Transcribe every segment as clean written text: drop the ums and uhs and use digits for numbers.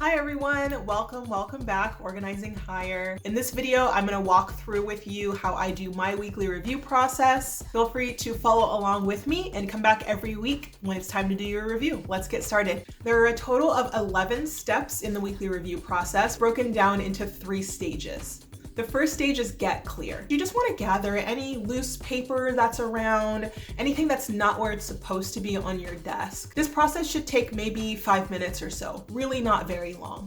Hi everyone, welcome back, Organizing Higher. In this video, I'm gonna walk through with you how I do my weekly review process. Feel free to follow along with me and come back every week when it's time to do your review. Let's get started. There are a total of 11 steps in the weekly review process, broken down into 3 stages. The first stage is get clear. You just want to gather any loose paper that's around, anything that's not where it's supposed to be on your desk. This process should take maybe 5 minutes or so, really not very long.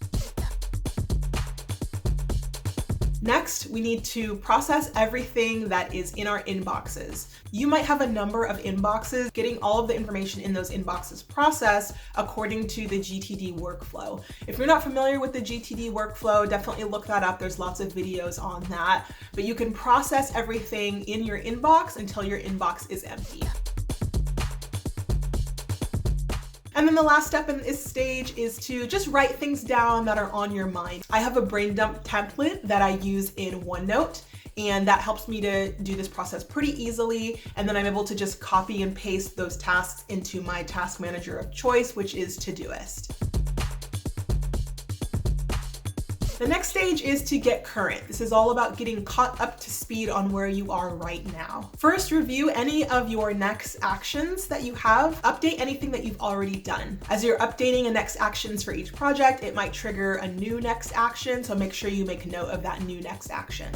Next, we need to process everything that is in our inboxes. You might have a number of inboxes. Getting all of the information in those inboxes processed according to the GTD workflow. If you're not familiar with the GTD workflow, definitely look that up. There's lots of videos on that. But you can process everything in your inbox until your inbox is empty. And then the last step in this stage is to just write things down that are on your mind. I have a brain dump template that I use in OneNote, and that helps me to do this process pretty easily. And then I'm able to just copy and paste those tasks into my task manager of choice, which is Todoist. The next stage is to get current. This is all about getting caught up to speed on where you are right now. First, review any of your next actions that you have. Update anything that you've already done. As you're updating a next actions for each project, it might trigger a new next action, so make sure you make note of that new next action.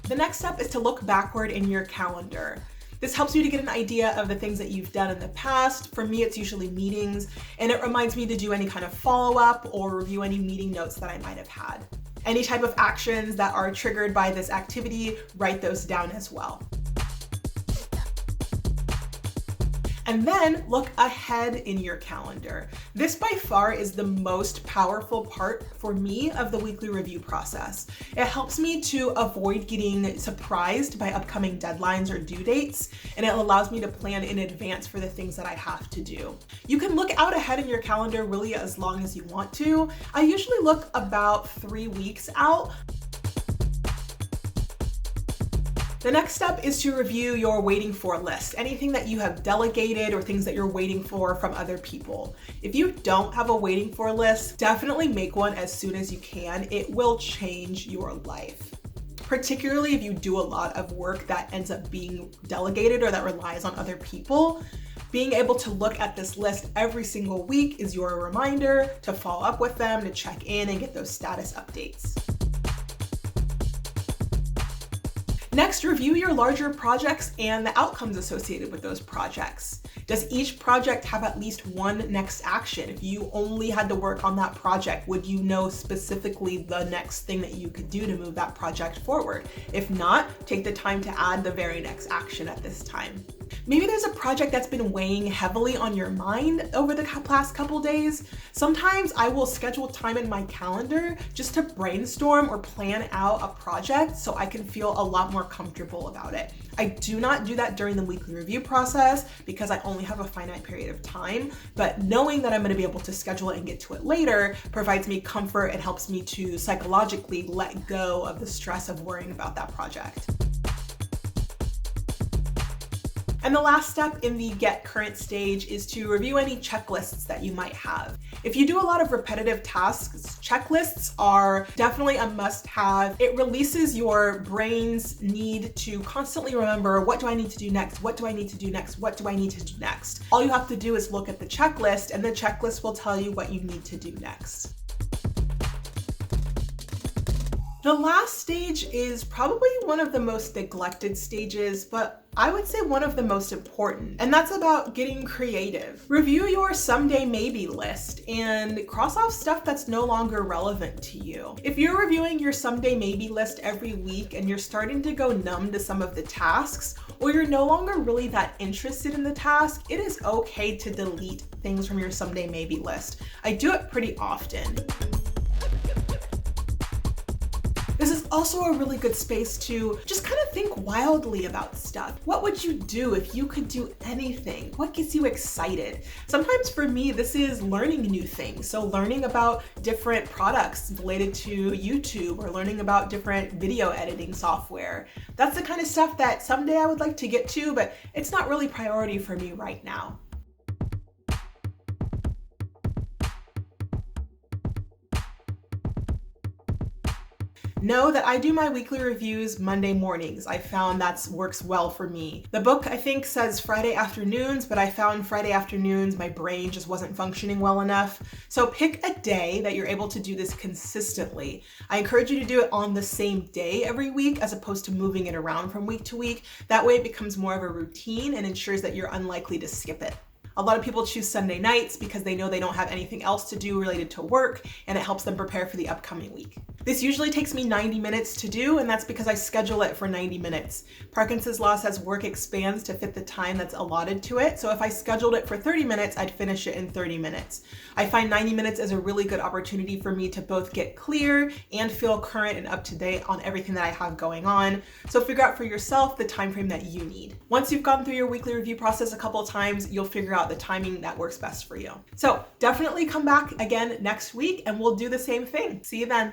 The next step is to look backward in your calendar. This helps you to get an idea of the things that you've done in the past. For me, it's usually meetings, and it reminds me to do any kind of follow-up or review any meeting notes that I might have had. Any type of actions that are triggered by this activity, write those down as well. And then look ahead in your calendar. This by far is the most powerful part for me of the weekly review process. It helps me to avoid getting surprised by upcoming deadlines or due dates, and it allows me to plan in advance for the things that I have to do. You can look out ahead in your calendar really as long as you want to. I usually look about 3 weeks out. The next step is to review your waiting for list, anything that you have delegated or things that you're waiting for from other people. If you don't have a waiting for list, definitely make one as soon as you can. It will change your life. Particularly if you do a lot of work that ends up being delegated or that relies on other people. Being able to look at this list every single week is your reminder to follow up with them, to check in and get those status updates. Next, review your larger projects and the outcomes associated with those projects. Does each project have at least one next action? If you only had to work on that project, would you know specifically the next thing that you could do to move that project forward? If not, take the time to add the very next action at this time. Maybe there's a project that's been weighing heavily on your mind over the past couple days. Sometimes I will schedule time in my calendar just to brainstorm or plan out a project so I can feel a lot more comfortable about it. I do not do that during the weekly review process because I only have a finite period of time, but knowing that I'm going to be able to schedule it and get to it later provides me comfort and helps me to psychologically let go of the stress of worrying about that project. And the last step in the get current stage is to review any checklists that you might have. If you do a lot of repetitive tasks, checklists are definitely a must-have. It releases your brain's need to constantly remember, what do I need to do next? What do I need to do next? What do I need to do next? All you have to do is look at the checklist, and the checklist will tell you what you need to do next. The last stage is probably one of the most neglected stages, but I would say one of the most important, and that's about getting creative. Review your someday maybe list and cross off stuff that's no longer relevant to you. If you're reviewing your someday maybe list every week and you're starting to go numb to some of the tasks, or you're no longer really that interested in the task, it is okay to delete things from your someday maybe list. I do it pretty often. This is also a really good space to just kind of think wildly about stuff. What would you do if you could do anything? What gets you excited? Sometimes for me, this is learning new things. So learning about different products related to YouTube or learning about different video editing software. That's the kind of stuff that someday I would like to get to, but it's not really priority for me right now. Know that I do my weekly reviews Monday mornings. I found that works well for me. The book, I think, says Friday afternoons, but I found Friday afternoons, my brain just wasn't functioning well enough. So pick a day that you're able to do this consistently. I encourage you to do it on the same day every week as opposed to moving it around from week to week. That way it becomes more of a routine and ensures that you're unlikely to skip it. A lot of people choose Sunday nights because they know they don't have anything else to do related to work, and it helps them prepare for the upcoming week. This usually takes me 90 minutes to do, and that's because I schedule it for 90 minutes. Parkinson's law says work expands to fit the time that's allotted to it, so if I scheduled it for 30 minutes, I'd finish it in 30 minutes. I find 90 minutes is a really good opportunity for me to both get clear and feel current and up to date on everything that I have going on. So figure out for yourself the time frame that you need. Once you've gone through your weekly review process a couple of times, you'll figure out the timing that works best for you. So definitely come back again next week and we'll do the same thing. See you then.